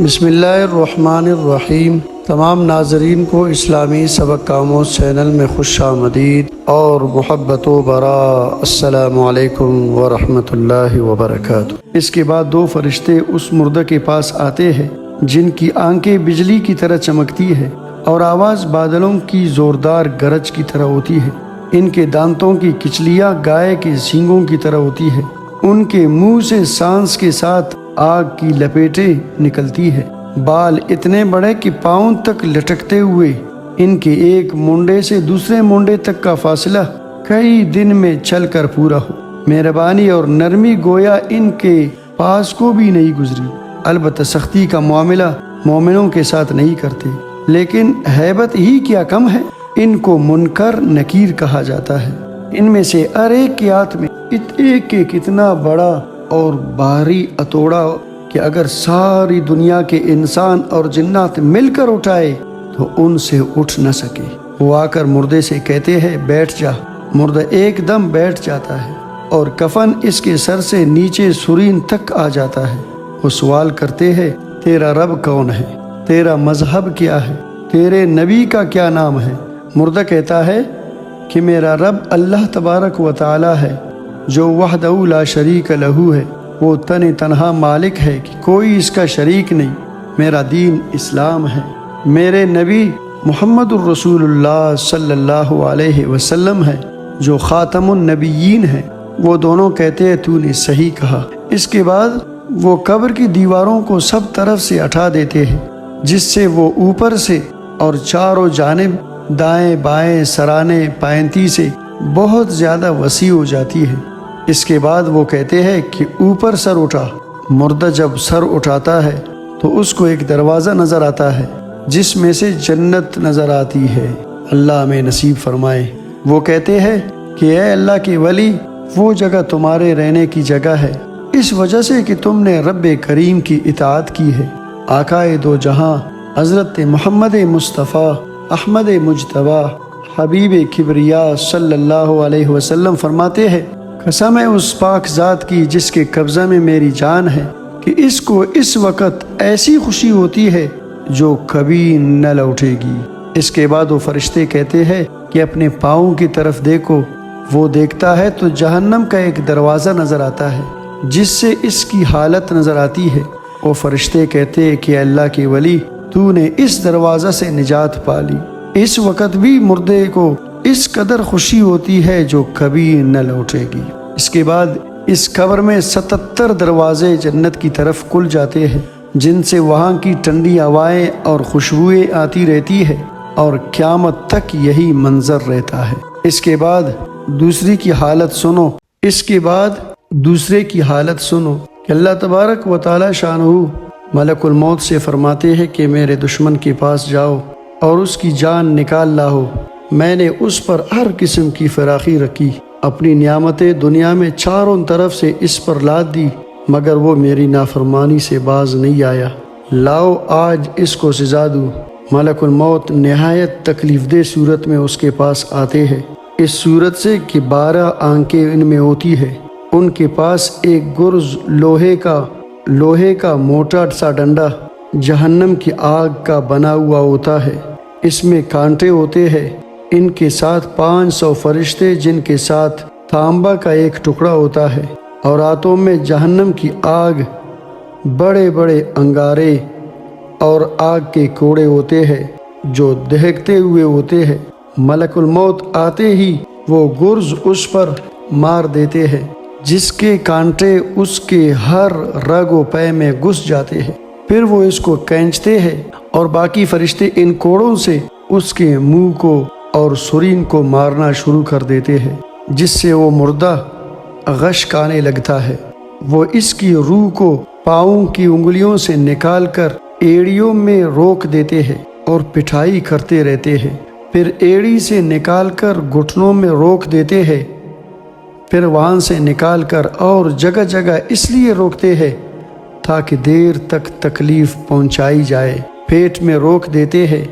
بسم اللہ الرحمن الرحیم۔ تمام ناظرین کو اسلامی سبق کاموس چینل میں خوش آمدید اور محبت و برا۔ السلام علیکم ورحمۃ اللہ وبرکاتہ۔ اس کے بعد دو فرشتے اس مردہ کے پاس آتے ہیں جن کی آنکھیں بجلی کی طرح چمکتی ہے اور آواز بادلوں کی زوردار گرج کی طرح ہوتی ہے۔ ان کے دانتوں کی کچلیاں گائے کے سینگوں کی طرح ہوتی ہے۔ ان کے منہ سے سانس کے ساتھ آگ کی لپیٹیں نکلتی ہے۔ بال اتنے بڑے کہ پاؤں تک لٹکتے ہوئے، ان کے ایک مونڈے سے دوسرے مونڈے تک کا فاصلہ کئی دن میں چل کر پورا ہو۔ مہربانی اور نرمی گویا ان کے پاس کو بھی نہیں گزری۔ البتہ سختی کا معاملہ مومنوں کے ساتھ نہیں کرتے، لیکن ہیبت ہی کیا کم ہے۔ ان کو منکر نکیر کہا جاتا ہے۔ ان میں سے ہر ایک کے ہاتھ میں ایک اتنا بڑا اور بھاری ہتھوڑا کہ اگر ساری دنیا کے انسان اور جنات مل کر اٹھائے تو ان سے اٹھ نہ سکے۔ وہ آ کر مردے سے کہتے ہیں بیٹھ جا۔ مردہ ایک دم بیٹھ جاتا ہے اور کفن اس کے سر سے نیچے سرین تک آ جاتا ہے۔ وہ سوال کرتے ہیں تیرا رب کون ہے؟ تیرا مذہب کیا ہے؟ تیرے نبی کا کیا نام ہے؟ مردہ کہتا ہے کہ میرا رب اللہ تبارک و تعالی ہے جو وحدہ لا شریک لہو ہے۔ وہ تنہا مالک ہے کہ کوئی اس کا شریک نہیں۔ میرا دین اسلام ہے۔ میرے نبی محمد الرسول اللہ صلی اللہ علیہ وسلم ہے جو خاتم النبیین ہے۔ وہ دونوں کہتے ہیں تو نے صحیح کہا۔ اس کے بعد وہ قبر کی دیواروں کو سب طرف سے ہٹا دیتے ہیں، جس سے وہ اوپر سے اور چاروں جانب دائیں بائیں سرانے پائنتی سے بہت زیادہ وسیع ہو جاتی ہے۔ اس کے بعد وہ کہتے ہیں کہ اوپر سر اٹھا۔ مردہ جب سر اٹھاتا ہے تو اس کو ایک دروازہ نظر آتا ہے جس میں سے جنت نظر آتی ہے۔ اللہ ہمیں نصیب فرمائے۔ وہ کہتے ہیں کہ اے اللہ کے ولی، وہ جگہ تمہارے رہنے کی جگہ ہے اس وجہ سے کہ تم نے رب کریم کی اطاعت کی ہے۔ آقائے دو جہاں حضرت محمد مصطفیٰ احمد مجتبیٰ حبیب کبریا صلی اللہ علیہ وسلم فرماتے ہیں قسم ہے اس پاک ذات کی جس کے قبضہ میں میری جان ہے کہ اس کو اس وقت ایسی خوشی ہوتی ہے جو کبھی نہ لوٹے گی۔ اس کے بعد وہ فرشتے کہتے ہیں کہ اپنے پاؤں کی طرف دیکھو۔ وہ دیکھتا ہے تو جہنم کا ایک دروازہ نظر آتا ہے جس سے اس کی حالت نظر آتی ہے۔ وہ فرشتے کہتے ہیں کہ اللہ کے ولی، تو نے اس دروازہ سے نجات پا لی۔ اس وقت بھی مردے کو اس قدر خوشی ہوتی ہے جو کبھی نہ لوٹے گی۔ اس کے بعد اس قبر میں 77 دروازے جنت کی طرف کھل جاتے ہیں جن سے وہاں کی ٹھنڈی ہوائیں اور خوشبوئیں آتی رہتی ہے اور قیامت تک یہی منظر رہتا ہے۔ اس کے بعد دوسرے کی حالت سنو کہ اللہ تبارک و تعالی شانہ ملک الموت سے فرماتے ہیں کہ میرے دشمن کے پاس جاؤ اور اس کی جان نکال لاؤ۔ میں نے اس پر ہر قسم کی فراخی رکھی، اپنی نعمتیں دنیا میں چاروں طرف سے اس پر لاد دی، مگر وہ میری نافرمانی سے باز نہیں آیا۔ لاؤ آج اس کو سزا دو۔ ملک الموت نہایت تکلیف دہ صورت میں اس کے پاس آتے ہیں، اس صورت سے کہ 12 آنکھیں ان میں ہوتی ہے۔ ان کے پاس ایک گرز لوہے کا موٹا سا ڈنڈا جہنم کی آگ کا بنا ہوا ہوتا ہے، اس میں کانٹے ہوتے ہیں۔ ان کے ساتھ 500 فرشتے جن کے ساتھ تانبا کا ایک ٹکڑا ہوتا ہے، اور ہاتھوں میں جہنم کی آگ، بڑے بڑے انگارے اور آگ کے کوڑے ہوتے ہیں جو دہکتے ہوئے ہوتے ہیں۔ ملک الموت آتے ہی وہ گرز اس پر مار دیتے ہیں جس کے کانٹے اس کے ہر رگ و پے میں گھس جاتے ہیں۔ پھر وہ اس کو کھینچتے ہیں اور باقی فرشتے ان کوڑوں سے اس کے منہ کو اور سرین کو مارنا شروع کر دیتے ہیں، جس سے وہ مردہ غشک آنے لگتا ہے۔ وہ اس کی روح کو پاؤں کی انگلیوں سے نکال کر ایڑیوں میں روک دیتے ہیں اور پٹھائی کرتے رہتے ہیں، پھر ایڑی سے نکال کر گھٹنوں میں روک دیتے ہیں، پھر وہاں سے نکال کر اور جگہ جگہ اس لیے روکتے ہیں تاکہ دیر تک تکلیف پہنچائی جائے۔ پیٹ میں روک دیتے ہیں،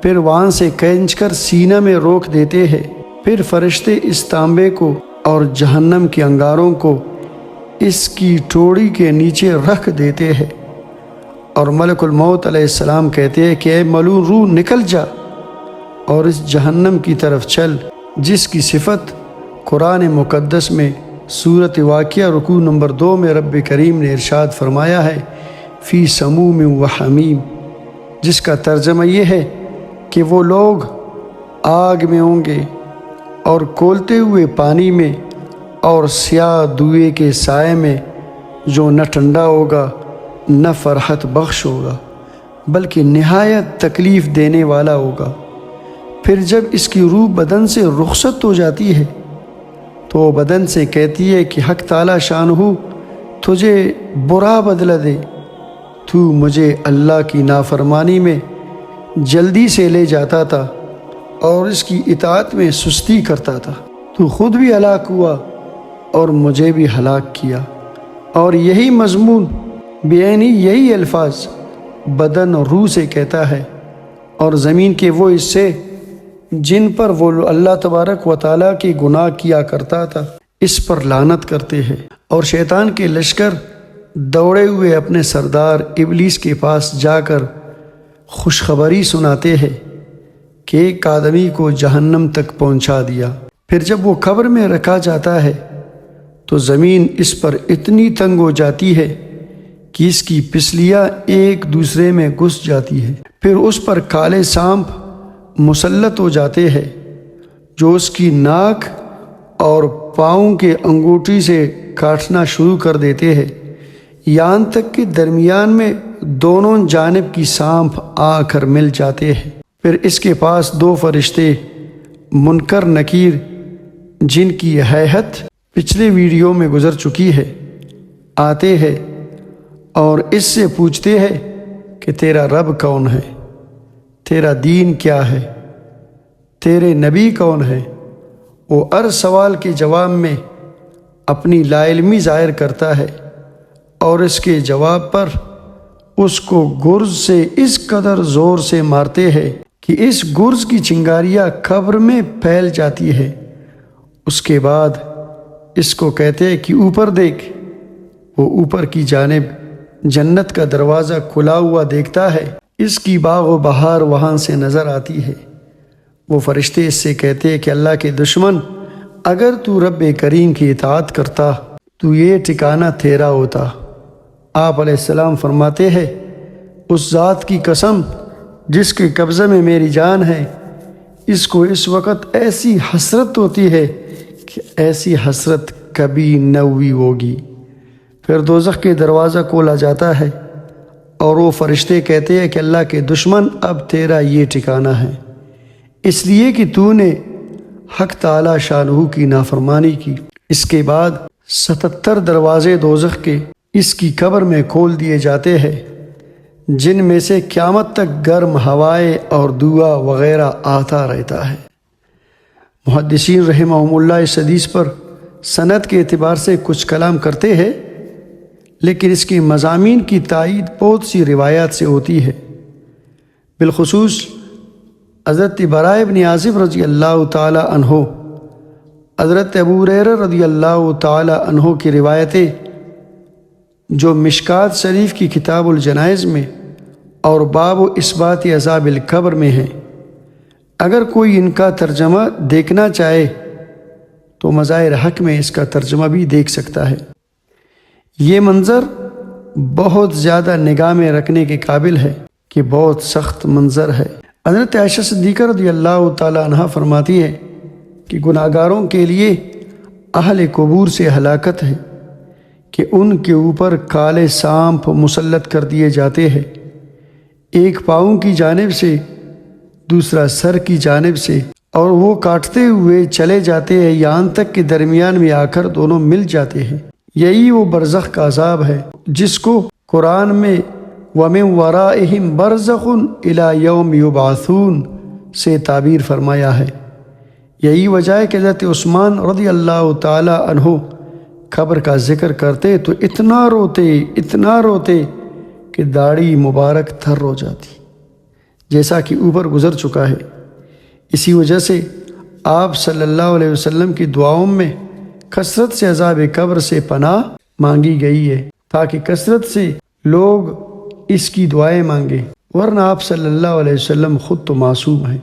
پھر وہاں سے کھینچ کر سینہ میں روک دیتے ہیں۔ پھر فرشتے اس تانبے کو اور جہنم کے انگاروں کو اس کی ٹوڑی کے نیچے رکھ دیتے ہیں اور ملک الموت علیہ السلام کہتے ہیں کہ اے ملعون روح نکل جا اور اس جہنم کی طرف چل جس کی صفت قرآن مقدس میں سورۃ واقعہ رکوع نمبر 2 میں رب کریم نے ارشاد فرمایا ہے فی سموم و حمیم، جس کا ترجمہ یہ ہے کہ وہ لوگ آگ میں ہوں گے اور کھولتے ہوئے پانی میں اور سیاہ دھوئے کے سائے میں، جو نہ ٹھنڈا ہوگا نہ فرحت بخش ہوگا بلکہ نہایت تکلیف دینے والا ہوگا۔ پھر جب اس کی روح بدن سے رخصت ہو جاتی ہے تو وہ بدن سے کہتی ہے کہ حق تعالی شانہ تجھے برا بدلہ دے، تو مجھے اللہ کی نافرمانی میں جلدی سے لے جاتا تھا اور اس کی اطاعت میں سستی کرتا تھا، تو خود بھی ہلاک ہوا اور مجھے بھی ہلاک کیا۔ اور یہی مضمون بیانی یہی الفاظ بدن اور روح سے کہتا ہے، اور زمین کے وہ حصے جن پر وہ اللہ تبارک و تعالیٰ کی گناہ کیا کرتا تھا اس پر لعنت کرتے ہیں، اور شیطان کے لشکر دوڑے ہوئے اپنے سردار ابلیس کے پاس جا کر خوشخبری سناتے ہیں کہ ایک آدمی کو جہنم تک پہنچا دیا۔ پھر جب وہ قبر میں رکھا جاتا ہے تو زمین اس پر اتنی تنگ ہو جاتی ہے کہ اس کی پسلیاں ایک دوسرے میں گھس جاتی ہے، پھر اس پر کالے سانپ مسلط ہو جاتے ہیں جو اس کی ناک اور پاؤں کے انگوٹھی سے کاٹنا شروع کر دیتے ہیں، یہاں تک کہ درمیان میں دونوں جانب کی سانپ آ کر مل جاتے ہیں۔ پھر اس کے پاس 2 فرشتے منکر نکیر، جن کی ہیئت پچھلے ویڈیو میں گزر چکی ہے، آتے ہیں اور اس سے پوچھتے ہیں کہ تیرا رب کون ہے، تیرا دین کیا ہے، تیرے نبی کون ہے۔ وہ ہر سوال کے جواب میں اپنی لا علمی ظاہر کرتا ہے اور اس کے جواب پر اس کو گرز سے اس قدر زور سے مارتے ہیں کہ اس گرز کی چنگاریاں قبر میں پھیل جاتی ہے۔ اس کے بعد اس کو کہتے ہیں کہ اوپر دیکھ۔ وہ اوپر کی جانب جنت کا دروازہ کھلا ہوا دیکھتا ہے، اس کی باغ و بہار وہاں سے نظر آتی ہے۔ وہ فرشتے اس سے کہتے ہیں کہ اللہ کے دشمن، اگر تو رب کریم کی اطاعت کرتا تو یہ ٹھکانہ تیرا ہوتا۔ آپ علیہ السلام فرماتے ہیں اس ذات کی قسم جس کے قبضے میں میری جان ہے، اس کو اس وقت ایسی حسرت ہوتی ہے کہ ایسی حسرت کبھی نہ ہوئی ہوگی۔ پھر دوزخ کے دروازہ کھولا جاتا ہے اور وہ فرشتے کہتے ہیں کہ اللہ کے دشمن، اب تیرا یہ ٹھکانہ ہے، اس لیے کہ تو نے حق تعالی شانہ کی نافرمانی کی۔ اس کے بعد 77 دروازے دوزخ کے اس کی قبر میں کھول دیے جاتے ہیں، جن میں سے قیامت تک گرم ہوائیں اور دھواں وغیرہ آتا رہتا ہے۔ محدثین رحمہم اللہ اس حدیث پر سند کے اعتبار سے کچھ کلام کرتے ہیں، لیکن اس کی مضامین کی تائید بہت سی روایات سے ہوتی ہے۔ بالخصوص حضرت براء بن عازب رضی اللہ تعالی عنہ، حضرت ابو ہریرہ رضی اللہ تعالی عنہ کی روایتیں جو مشکات شریف کی کتاب الجنائز میں اور باب و اثبات عذاب القبر میں ہیں، اگر کوئی ان کا ترجمہ دیکھنا چاہے تو مظاہر حق میں اس کا ترجمہ بھی دیکھ سکتا ہے۔ یہ منظر بہت زیادہ نگاہ میں رکھنے کے قابل ہے کہ بہت سخت منظر ہے۔ حضرت عائشہ صدیقہ رضی اللہ تعالی عنہ فرماتی ہے کہ گناہگاروں کے لیے اہل قبور سے ہلاکت ہے کہ ان کے اوپر کالے سانپ مسلط کر دیے جاتے ہیں، ایک پاؤں کی جانب سے دوسرا سر کی جانب سے، اور وہ کاٹتے ہوئے چلے جاتے ہیں یہاں تک کہ درمیان میں آ کر دونوں مل جاتے ہیں۔ یہی وہ برزخ کا عذاب ہے جس کو قرآن میں وَمِن وَرَائِهِمْ بَرْزَخٌ إِلَى يَوْمِ يُبْعَثُونَ سے تعبیر فرمایا ہے۔ یہی وجہ ہے کہ حضرت عثمان رضی اللہ تعالی عنہ قبر کا ذکر کرتے تو اتنا روتے کہ داڑھی مبارک تھر ہو جاتی، جیسا کہ اوپر گزر چکا ہے۔ اسی وجہ سے آپ صلی اللہ علیہ وسلم کی دعاؤں میں کثرت سے عذاب قبر سے پناہ مانگی گئی ہے، تاکہ کثرت سے لوگ اس کی دعائیں مانگیں، ورنہ آپ صلی اللہ علیہ وسلم خود تو معصوم ہیں۔